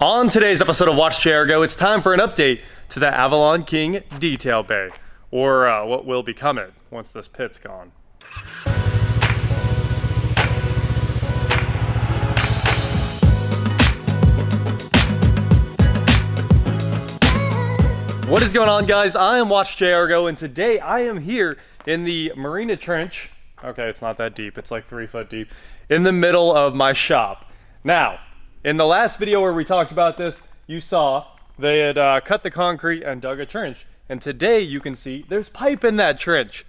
On today's episode of WatchJRGo, it's time for an update to the Avalonking detail bay, or what will become it once this pit's gone. What is going on, guys? I am WatchJRGo, and today I am here in the Marina Trench. Okay, it's not that deep, it's like 3 foot deep, in the middle of my shop. Now, in the last video where we talked about this, you saw they had cut the concrete and dug a trench. And today you can see there's pipe in that trench.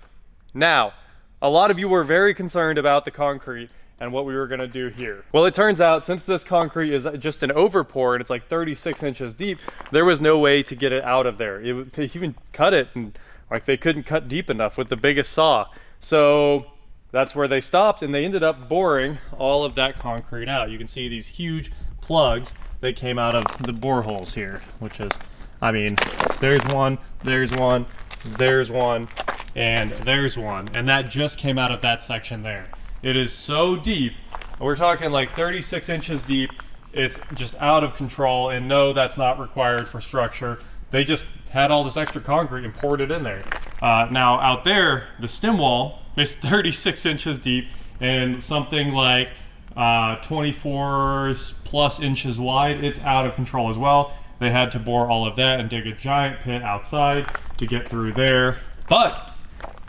Now, a lot of you were very concerned about the concrete and what we were gonna do here. Well, it turns out since this concrete is just an overpour and it's like 36 inches deep, there was no way to get it out of there. They even cut it and like they couldn't cut deep enough with the biggest saw. So that's where they stopped, and they ended up boring all of that concrete out. You can see these huge plugs that came out of the boreholes here, which is, I mean, there's one, there's one, there's one, and there's one. And that just came out of that section there. It is so deep. We're talking like 36 inches deep. It's just out of control, and no, that's not required for structure. They just had all this extra concrete and poured it in there. Now out there, the stem wall is 36 inches deep and something like 24 plus inches wide. It's out of control as well. They had to bore all of that and dig a giant pit outside to get through there. But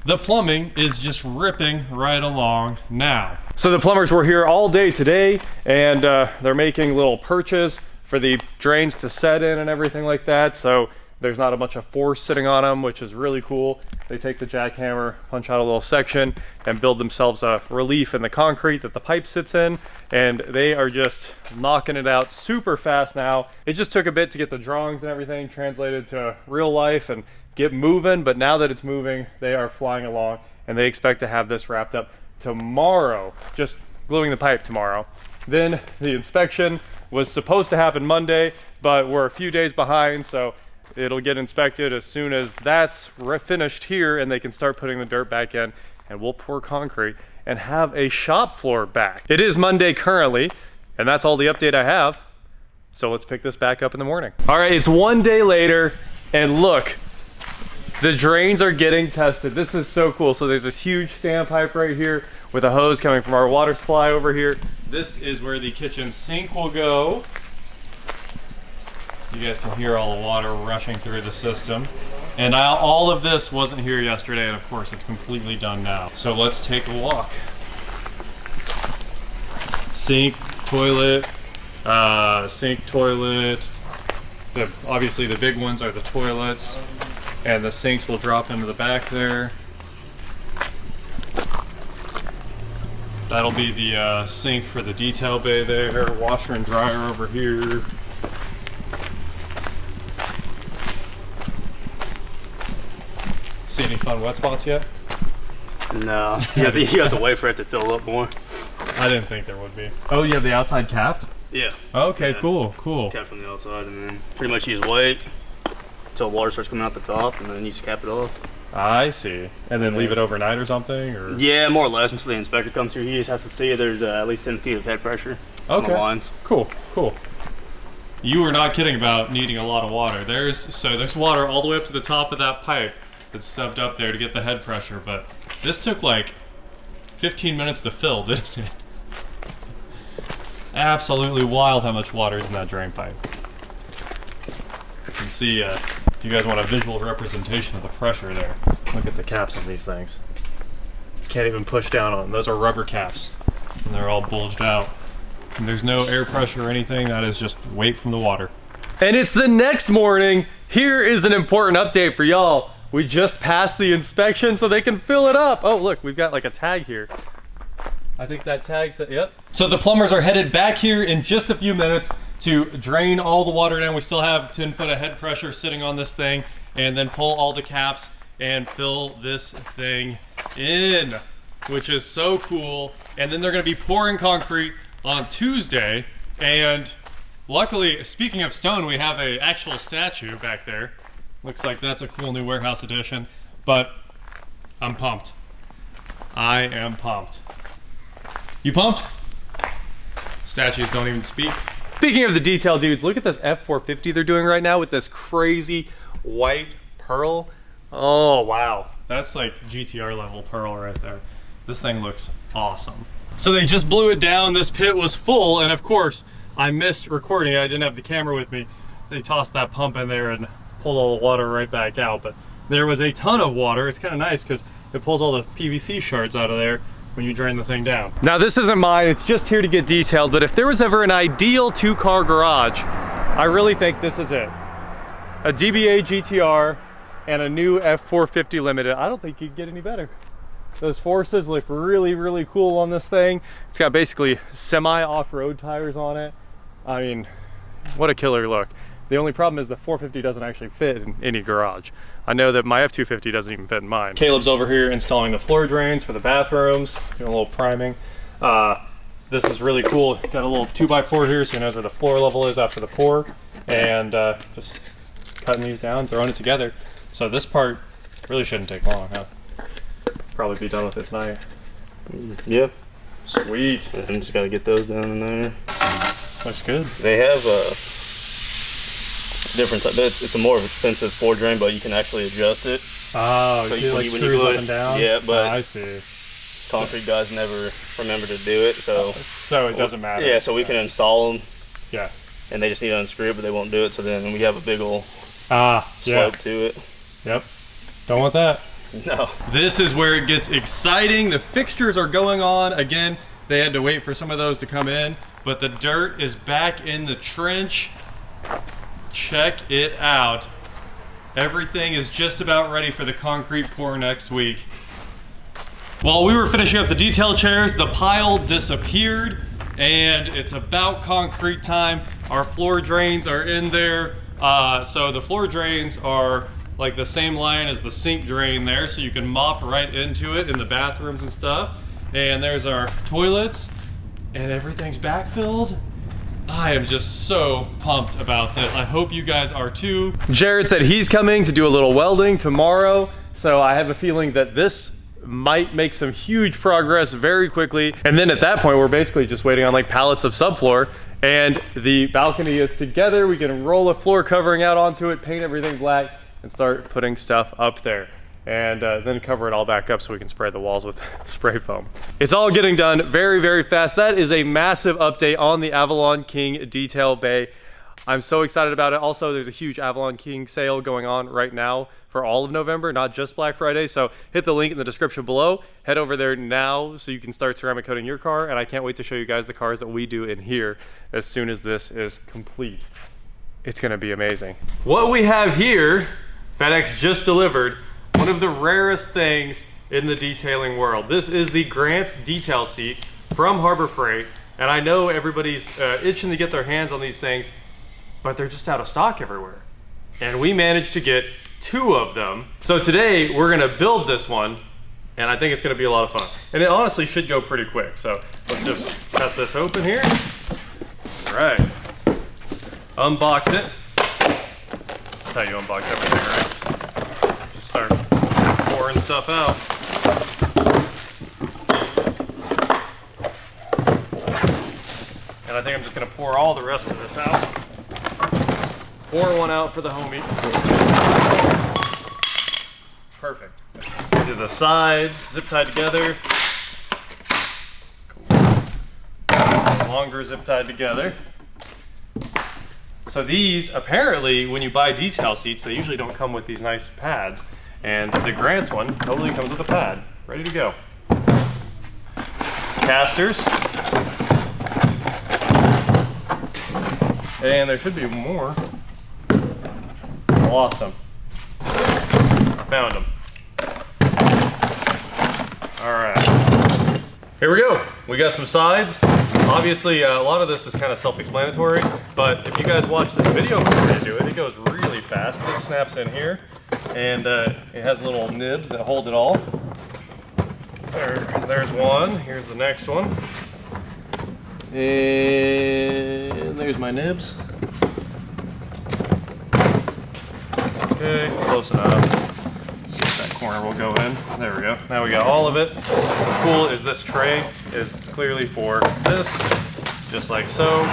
the plumbing is just ripping right along now. So the plumbers were here all day today, and they're making little perches for the drains to set in and everything like that. So there's not a bunch of force sitting on them, which is really cool. They take the jackhammer, punch out a little section, and build themselves a relief in the concrete that the pipe sits in, and they are just knocking it out super fast now. It just took a bit to get the drawings and everything translated to real life and get moving, but now that it's moving, they are flying along, and they expect to have this wrapped up tomorrow, just gluing the pipe tomorrow. Then the inspection was supposed to happen Monday, but we're a few days behind, so it'll get inspected as soon as that's finished here, and they can start putting the dirt back in, and we'll pour concrete and have a shop floor back. It is Monday currently, and that's all the update I have. So let's pick this back up in the morning. All right, it's one day later, and look, the drains are getting tested. This is so cool. So there's this huge standpipe right here with a hose coming from our water supply over here. This is where the kitchen sink will go. You guys can hear all the water rushing through the system. And all of this wasn't here yesterday, and of course it's completely done now. So let's take a walk. Sink, toilet. Obviously the big ones are the toilets, and the sinks will drop into the back there. That'll be the sink for the detail bay there. Washer and dryer over here. See any fun wet spots yet? No, you have to wait for it to fill up more. I didn't think there would be. Oh, you have the outside capped? Yeah. Okay, yeah. Cool. Capped from the outside, and then pretty much you just wait until water starts coming out the top, and then you just cap it off. I see. And then leave it overnight or something? Or? Yeah, more or less until the inspector comes through. He just has to see if there's at least 10 feet of head pressure on the lines. Cool. You were not kidding about needing a lot of water. There's water all the way up to the top of that pipe that's stubbed up there to get the head pressure, but this took like 15 minutes to fill, didn't it? Absolutely wild how much water is in that drain pipe. You can see, if you guys want a visual representation of the pressure there, look at the caps on these things. Can't even push down on them. Those are rubber caps, and they're all bulged out. And there's no air pressure or anything. That is just weight from the water. And it's the next morning. Here is an important update for y'all. We just passed the inspection so they can fill it up. Oh, look, we've got like a tag here. I think that tag said, yep. So the plumbers are headed back here in just a few minutes to drain all the water down. We still have 10 foot of head pressure sitting on this thing, and then pull all the caps and fill this thing in, which is so cool. And then they're gonna be pouring concrete on Tuesday. And luckily, speaking of stone, we have an actual statue back there. Looks like that's a cool new warehouse edition, but I'm pumped. I am pumped. You pumped? Statues don't even speak. Speaking of the detail, dudes, look at this F450 they're doing right now with this crazy white pearl. Oh, wow. That's like GTR level pearl right there. This thing looks awesome. So they just blew it down. This pit was full, and of course, I missed recording. I didn't have the camera with me. They tossed that pump in there and pulled all the water right back out, but there was a ton of water. It's kind of nice because it pulls all the PVC shards out of there when you drain the thing down. Now this isn't mine, it's just here to get detailed, but if there was ever an ideal 2-car garage, I really think this is it. A DBA GTR and a new F450 Limited. I don't think you could get any better. Those forces look really, really cool on this thing. It's got basically semi-off-road tires on it. I mean, what a killer look. The only problem is the 450 doesn't actually fit in any garage. I know that my F250 doesn't even fit in mine. Caleb's over here installing the floor drains for the bathrooms, doing a little priming. This is really cool. Got a little 2x4 here so he knows where the floor level is after the pour, and just cutting these down, throwing it together. So this part really shouldn't take long, huh? Probably be done with it tonight. Yeah. Sweet. And just gotta get those down in there. Looks good. They have different type. It's a more expensive floor drain, but you can actually adjust it. Oh, so you like screws up and down? Yeah, but I see. Concrete guys never remember to do it, so it doesn't matter. Yeah, so we can install them. Yeah. And they just need to unscrew it, but they won't do it. So then we have a big old slope to it. Yep. Don't want that. No. This is where it gets exciting. The fixtures are going on. Again, they had to wait for some of those to come in, but the dirt is back in the trench. Check it out. Everything is just about ready for the concrete pour next week. While we were finishing up the detail chairs, the pile disappeared, and it's about concrete time. Our floor drains are in there. So the floor drains are like the same line as the sink drain there, so you can mop right into it in the bathrooms and stuff. And there's our toilets, and everything's backfilled. I am just so pumped about this. I hope you guys are too. Jared said he's coming to do a little welding tomorrow, so I have a feeling that this might make some huge progress very quickly. And then at that point, we're basically just waiting on like pallets of subfloor, and the balcony is together. We can roll a floor covering out onto it, paint everything black, and start putting stuff up there. And then cover it all back up so we can spray the walls with spray foam. It's all getting done very, very fast. That is a massive update on the Avalonking detail bay. I'm so excited about it. Also, there's a huge Avalonking sale going on right now for all of November, not just Black Friday. So hit the link in the description below. Head over there now so you can start ceramic coating your car. And I can't wait to show you guys the cars that we do in here as soon as this is complete. It's gonna be amazing. What we have here, FedEx just delivered, one of the rarest things in the detailing world. This is the Grant's detail seat from Harbor Freight. And I know everybody's itching to get their hands on these things, but they're just out of stock everywhere. And we managed to get 2 of them. So today we're gonna build this one, and I think it's gonna be a lot of fun. And it honestly should go pretty quick. So let's just cut this open here. All right, unbox it. That's how you unbox everything, right? Just start pouring stuff out. And I think I'm just gonna pour all the rest of this out. Pour one out for the homie. Perfect. These are the sides, zip tied together. Cool. Longer zip tied together. So these, apparently, when you buy detail seats, they usually don't come with these nice pads. And the Grant's one totally comes with a pad, ready to go. Casters. And there should be more. I lost them. I found them. All right. Here we go. We got some sides. Obviously, a lot of this is kind of self-explanatory, but if you guys watch this video before you do it, it goes really fast. This snaps in here, and it has little nibs that hold it all. There's one. Here's the next one. And there's my nibs. Okay, close enough. Let's see if that corner will go in. There we go. Now we got all of it. What's cool is this tray is clearly for this. just like so.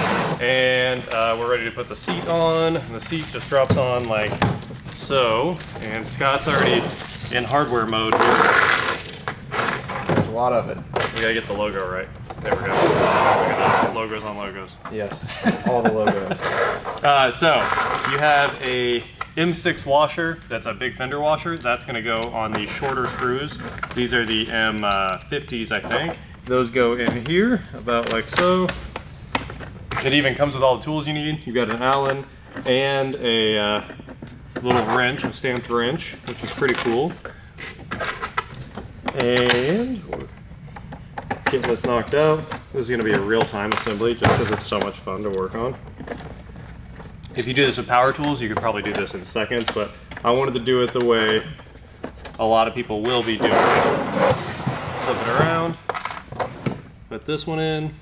And we're ready to put the seat on. And the seat just drops on like so. And Scott's already in hardware mode here. There's a lot of it. We gotta get the logo right. There we go. Look at that. Logos on logos. Yes, all the logos. So you have a M6 washer. That's a big fender washer. That's gonna go on the shorter screws. These are the M50s, I think. Those go in here, about like so. It even comes with all the tools you need. You've got an Allen and a little wrench, a stamped wrench, which is pretty cool. And we're getting this knocked out. This is gonna be a real-time assembly just because it's so much fun to work on. If you do this with power tools, you could probably do this in seconds, but I wanted to do it the way a lot of people will be doing it. Flip it around, put this one in,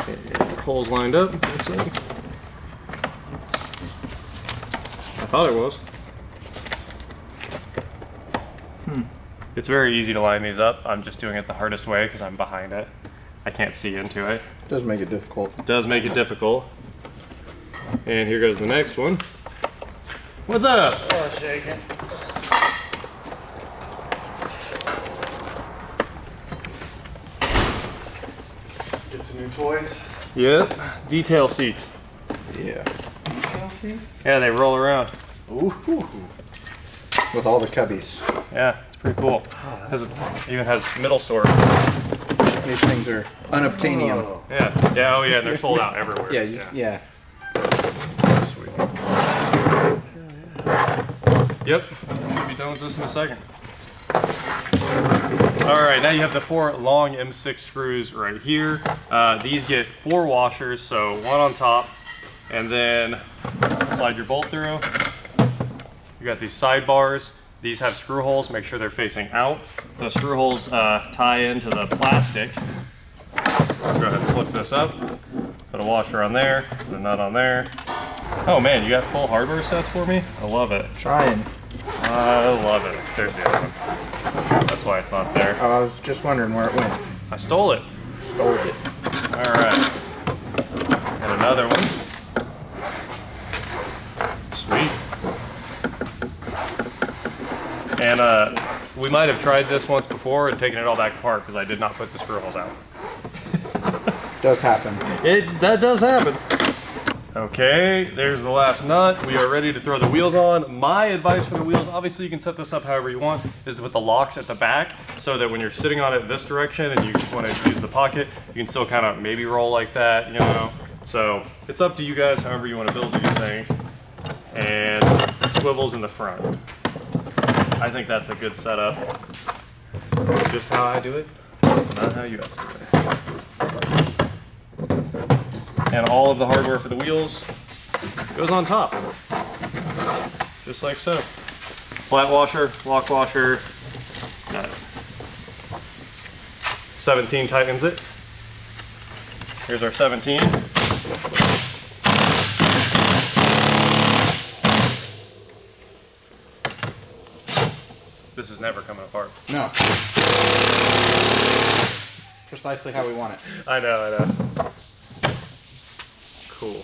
and holes lined up, looks like. I thought it was. It's very easy to line these up. I'm just doing it the hardest way because I'm behind it. I can't see into it. Does make it difficult. It does make it difficult. And here goes the next one. What's up? Oh, shaking. Get some new toys. Yep. Detail seats. Yeah. Detail seats? Yeah, they roll around. Ooh. With all the cubbies. Yeah, it's pretty cool. Even has middle store. These things are unobtainium. Oh, Yeah. Yeah. Oh yeah. And they're sold out everywhere. Yeah. sweet. Yep. Should be done with this in a second. All right. Now you have the 4 long M6 screws right here. These get 4 washers, so 1 on top, and then slide your bolt through. You got these sidebars. These have screw holes. Make sure they're facing out. The screw holes tie into the plastic. Go ahead and flip this up. Put a washer on there. Put a nut on there. Oh man, you got full hardware sets for me? I love it. Trying. I love it. There's the other one. That's why it's not there. Oh, I was just wondering where it went. I stole it. Stole it. All right. And another one. Sweet. And we might have tried this once before and taken it all back apart because I did not put the screw holes out. Does happen. That does happen. Okay, there's the last nut. We are ready to throw the wheels on. My advice for the wheels, obviously you can set this up however you want, is to put the locks at the back so that when you're sitting on it this direction and you want to use the pocket, you can still kind of maybe roll like that, you know. So it's up to you guys however you want to build these things. And swivels in the front. I think that's a good setup. Just how I do it, not how you guys do it. And all of the hardware for the wheels goes on top, just like so. Flat washer, lock washer, 17 tightens it. Here's our 17. This is never coming apart. No. Precisely how we want it. I know. Cool.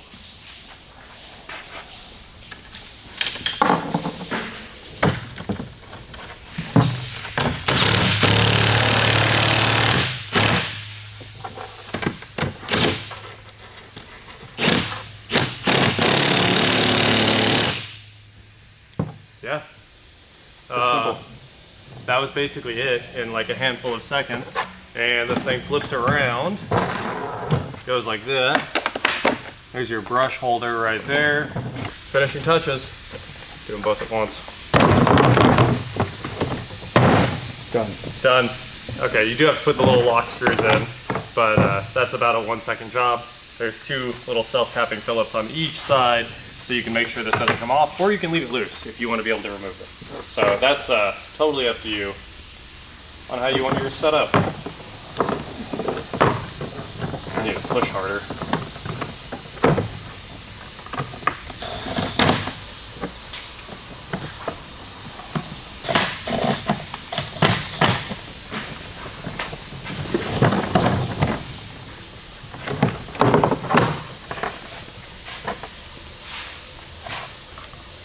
Yeah. That was basically it in like a handful of seconds. And this thing flips around, goes like that. There's your brush holder right there. Finishing touches. Do them both at once. Done. Okay, you do have to put the little lock screws in, but that's about a 1-second job. There's 2 little self-tapping Phillips on each side, so you can make sure this doesn't come off, or you can leave it loose if you want to be able to remove it. So that's totally up to you on how you want yours set up. I need to push harder.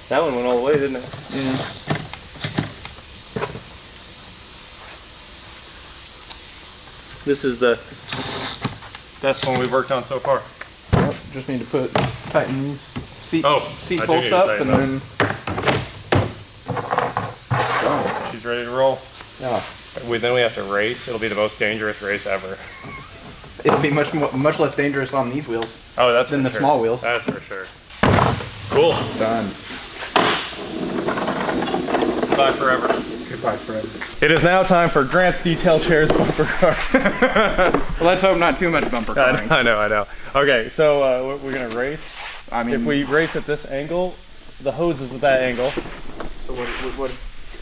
That one went all the way, didn't it? Yeah. This is the best one we've worked on so far. Yep, just need to tighten these seat I do bolts need to up tighten and those. then She's ready to roll. yeah. Then we have to race. It'll be the most dangerous race ever. It'll be much less dangerous on these wheels Oh, that's than for the sure. small wheels. That's for sure. Cool. Done. Bye forever. Goodbye forever. It is now time for Grant's detail chairs bumper cars. Well, let's hope not too much bumper carring. I know. Okay, so we're gonna race. I mean, If we race at this angle, the hose is at that angle. so what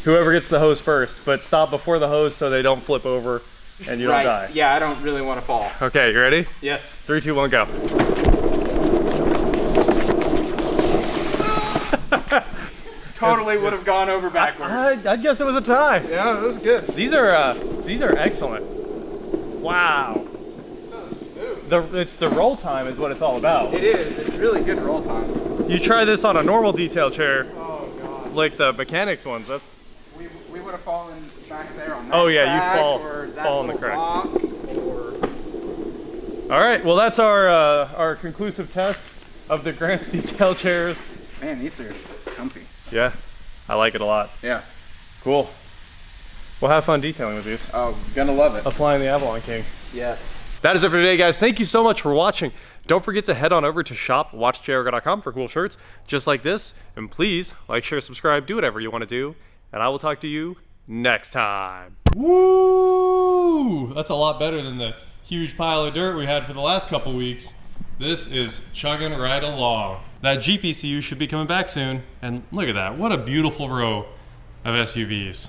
Whoever gets the hose first, but stop before the hose so they don't flip over and you don't die. Yeah, I don't really want to fall. Okay, you ready? Yes. 3, 2, 1, go. Totally would have gone over backwards. I guess it was a tie. Yeah, it was good. These are excellent. Wow. It's the roll time is what it's all about. It is. It's really good roll time. You try this on a normal detail chair, Oh god. like the mechanics ones. That's We would have fallen back there on that. Oh, yeah, you crack, fall- or that fall in the little crack. rock, or all right. Well, that's our conclusive test of the Grant's detail chairs. man, these are comfy. Yeah, I like it a lot. Yeah. Cool. We'll have fun detailing with these. Oh, gonna love it. Applying the Avalonking. Yes. That is it for today, guys. Thank you so much for watching. Don't forget to head on over to shop.WatchJRGo.com for cool shirts just like this. And please like, share, subscribe, do whatever you want to do. And I will talk to you next time. Woo! That's a lot better than the huge pile of dirt we had for the last couple weeks. This is chugging right along. That GPCU should be coming back soon. And look at that. What a beautiful row of SUVs.